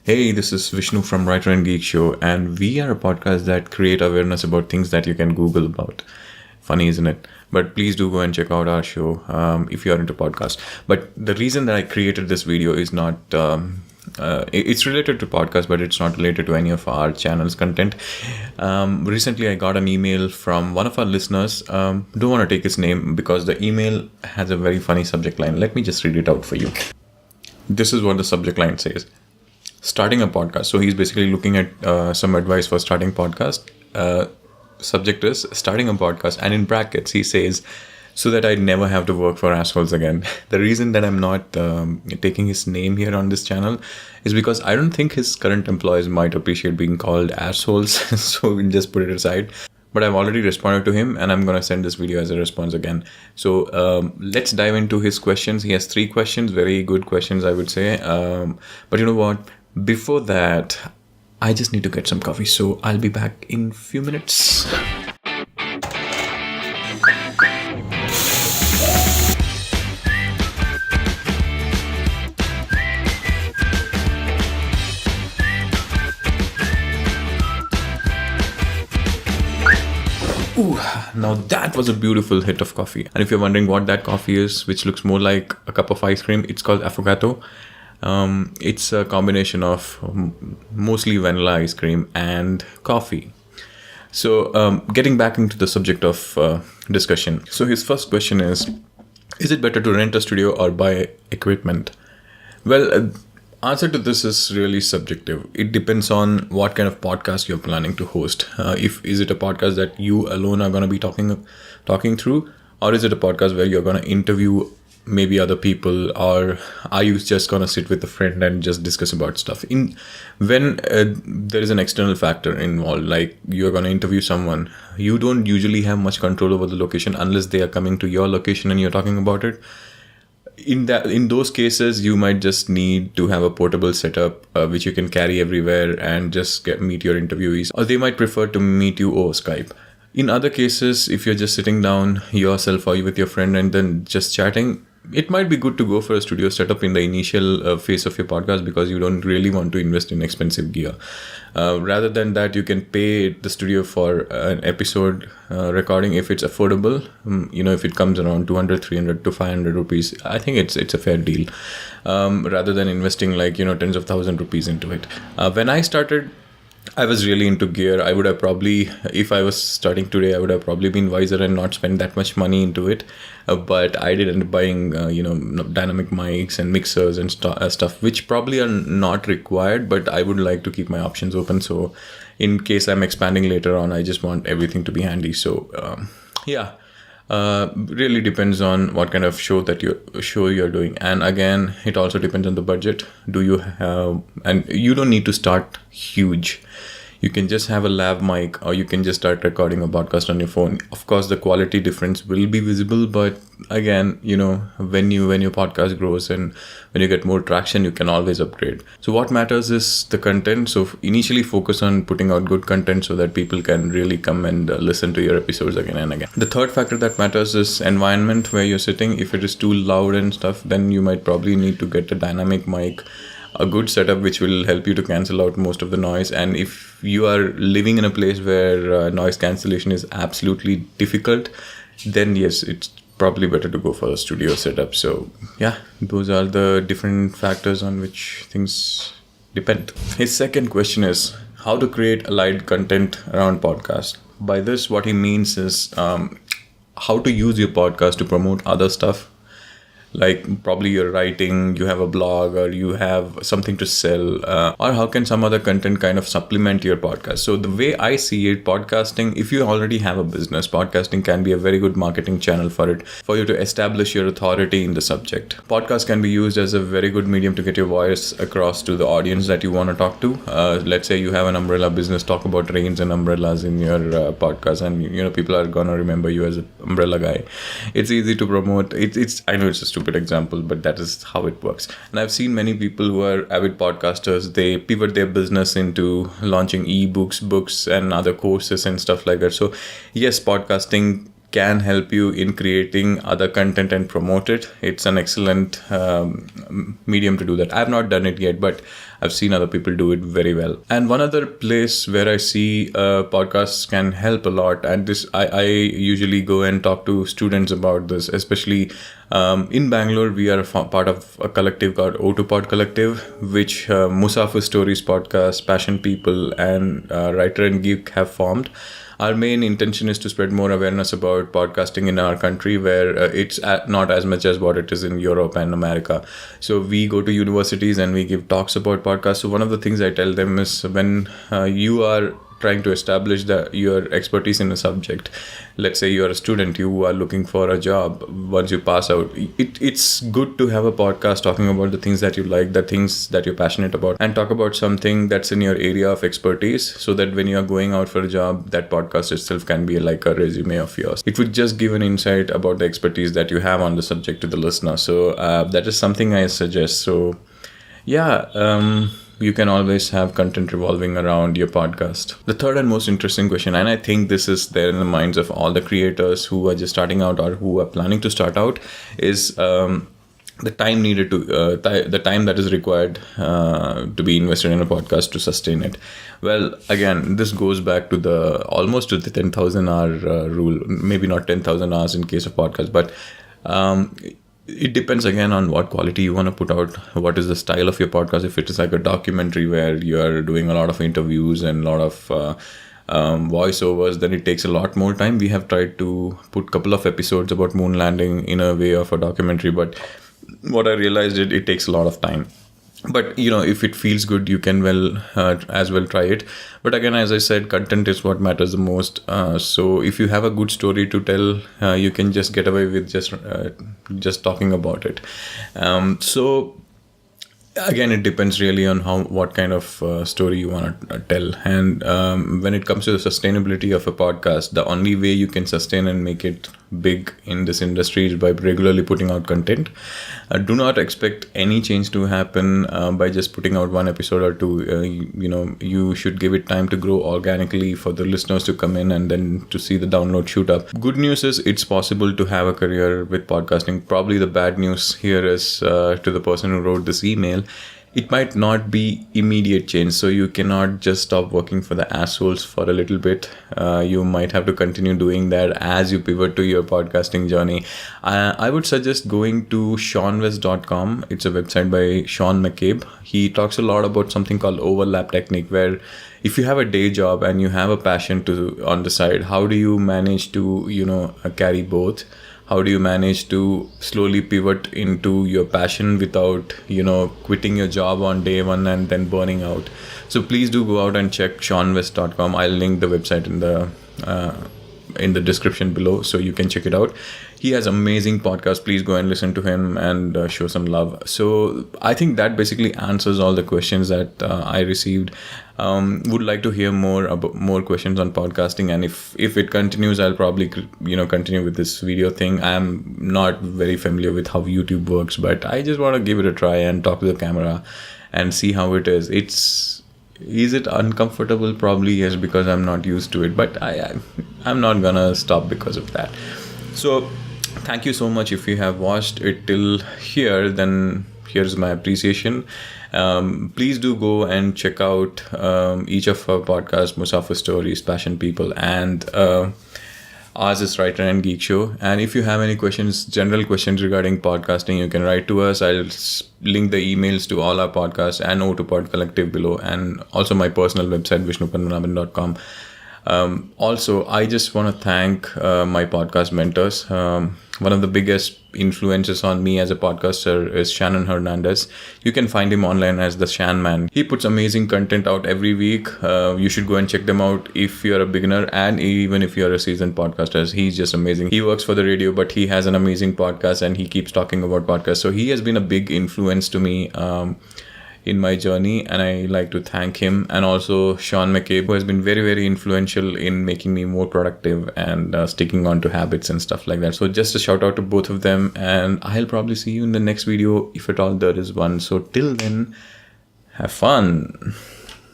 Hey, this is Vishnu from Writer Geek Show, and we are a podcast that create awareness about things that you can Google about. Funny, isn't it? But please do go and check out our show if you are into podcasts. But the reason that I created this video is not, it's related to podcast, but it's not related to any of our channel's content. Recently, I got an email from one of our listeners. Don't want to take his name because the email has a very funny subject line. Let me just read it out for you. This is what the subject line says. Starting a podcast. So he's basically looking at some advice for starting podcast. Subject is starting a podcast, and in brackets he says, so that I never have to work for assholes again. The reason that I'm not taking his name here on this channel is because I don't think his current employees might appreciate being called assholes. So we'll just put it aside. But I've already responded to him, and I'm going to send this video as a response again. So let's dive into his questions. He has 3 questions, very good questions, I would say. But you know what? Before that, I just need to get some coffee. So I'll be back in a few minutes. Ooh, now that was a beautiful hit of coffee. And if you're wondering what that coffee is, which looks more like a cup of ice cream, it's called affogato. It's a combination of mostly vanilla ice cream and coffee. So getting back into the subject of discussion. So his first question is it better to rent a studio or buy equipment? Well, answer to this is really subjective. It depends on what kind of podcast you're planning to host. Is it a podcast that you alone are going to be talking through, or is it a podcast where you're going to interview maybe other people, or are you just going to sit with a friend and just discuss about stuff? When there is an external factor involved, like you're going to interview someone, you don't usually have much control over the location unless they are coming to your location and you're talking about it. In those cases, you might just need to have a portable setup which you can carry everywhere and just meet your interviewees, or they might prefer to meet you over Skype. In other cases, if you're just sitting down yourself or with your friend and then just chatting, it might be good to go for a studio setup in the initial phase of your podcast, because you don't really want to invest in expensive gear. Rather than that, you can pay the studio for an episode recording if it's affordable. If it comes around 200, 300 to 500 rupees, I think it's a fair deal. Rather than investing tens of thousands rupees into it. When I started, I was really into gear. I would have probably, if I was starting today, I would have probably been wiser and not spent that much money into it. But I did end up buying, dynamic mics and mixers and stuff, which probably are not required, but I would like to keep my options open. So in case I'm expanding later on, I just want everything to be handy. So, really depends on what kind of show you're doing. And again, it also depends on the budget. Do you have, and you don't need to start huge. You can just have a lav mic, or you can just start recording a podcast on your phone. Of course, the quality difference will be visible, but again, when your podcast grows and when you get more traction, you can always upgrade. So what matters is the content. So initially focus on putting out good content so that people can really come and listen to your episodes again and again. The third factor that matters is environment where you're sitting. If it is too loud and stuff, then you might probably need to get a dynamic mic, a good setup which will help you to cancel out most of the noise. And if you are living in a place where noise cancellation is absolutely difficult, then yes, it's probably better to go for a studio setup. So yeah, those are the different factors on which things depend. His second question is how to create allied content around podcast. By this, what he means is how to use your podcast to promote other stuff. Like probably you're writing, you have a blog, or you have something to sell, or how can some other content kind of supplement your podcast? So the way I see it, podcasting, if you already have a business, podcasting can be a very good marketing channel for you to establish your authority in the subject. Podcast can be used as a very good medium to get your voice across to the audience that you want to talk to. Let's say you have an umbrella business, talk about rains and umbrellas in your podcast, and people are gonna remember you as an umbrella guy. It's easy to promote. I know it's a stupid example, but that is how it works. And I've seen many people who are avid podcasters, they pivot their business into launching ebooks, books, and other courses and stuff like that. So yes, podcasting can help you in creating other content and promote it, it's an excellent medium to do that. I've not done it yet, but I've seen other people do it very well. And one other place where I see podcasts can help a lot, and this I usually go and talk to students about this, especially in Bangalore. We are part of a collective called O2 Pod Collective, which Musafir Stories podcast, Passion People, and Writer and Geek have formed. Our main intention is to spread more awareness about podcasting in our country, where it's not as much as what it is in Europe and America. So we go to universities and we give talks about podcasts. So one of the things I tell them is, when you are trying to establish your expertise in a subject, let's say you're a student, you are looking for a job once you pass out, it's good to have a podcast talking about the things that you like, the things that you're passionate about, and talk about something that's in your area of expertise, so that when you're going out for a job, that podcast itself can be like a resume of yours. It would just give an insight about the expertise that you have on the subject to the listener. So that is something I suggest. So yeah, you can always have content revolving around your podcast. The third and most interesting question, and I think this is there in the minds of all the creators who are just starting out or who are planning to start out, is the time needed to the time that is required to be invested in a podcast to sustain it. Well, again, this goes back to the almost to the 10,000 hour rule. Maybe not 10,000 hours in case of podcast, but it depends again on what quality you want to put out, what is the style of your podcast. If it is like a documentary where you are doing a lot of interviews and a lot of voiceovers, then it takes a lot more time. We have tried to put a couple of episodes about moon landing in a way of a documentary, but what I realized, it takes a lot of time. But if it feels good, you can as well try it. But again, as I said, content is what matters the most. So if you have a good story to tell, you can just get away with just talking about it. So again, it depends really on what kind of story you want to tell. And when it comes to the sustainability of a podcast, the only way you can sustain and make it big in this industry is by regularly putting out content. Do not expect any change to happen by just putting out one episode or two. You should give it time to grow organically, for the listeners to come in and then to see the download shoot up. Good news is it's possible to have a career with podcasting. Probably the bad news here is to the person who wrote this email, it might not be immediate change. So you cannot just stop working for the assholes for a little bit. You might have to continue doing that as you pivot to your podcasting journey. I would suggest going to seanwest.com. It's a website by Sean McCabe. He talks a lot about something called overlap technique, where if you have a day job and you have a passion on the side, how do you manage to carry both? How do you manage to slowly pivot into your passion without, quitting your job on day one and then burning out? So please do go out and check seanwest.com. I'll link the website in the description below, so you can check it out. He has amazing podcasts. Please go and listen to him and show some love. So I think that basically answers all the questions that I received. Would like to hear more questions on podcasting, and if it continues, I'll probably continue with this video thing. I'm not very familiar with how YouTube works, but I just want to give it a try and talk to the camera and see how it is. Is it uncomfortable? Probably yes, because I'm not used to it, but I'm not gonna stop because of that. So thank you so much. If you have watched it till here, then here's my appreciation. Please do go and check out each of our podcasts, Musafir Stories, Passion People, and ours is Writer and Geek Show. And if you have any questions, general questions regarding podcasting, you can write to us. I'll link the emails to all our podcasts and O2 Pod Collective below, and also my personal website, vishnupadmanabhan.com. Also, I just want to thank my podcast mentors. One of the biggest influences on me as a podcaster is Shannon Hernandez. You can find him online as the Shan Man. He puts amazing content out every week. You should go and check them out if you're a beginner, and even if you're a seasoned podcaster. He's just amazing. He works for the radio, but he has an amazing podcast and he keeps talking about podcasts. So he has been a big influence to me in my journey, and I like to thank him. And also Sean McCabe, who has been very, very influential in making me more productive and sticking on to habits and stuff like that. So just a shout out to both of them, and I'll probably see you in the next video, if at all there is one. So till then, have fun.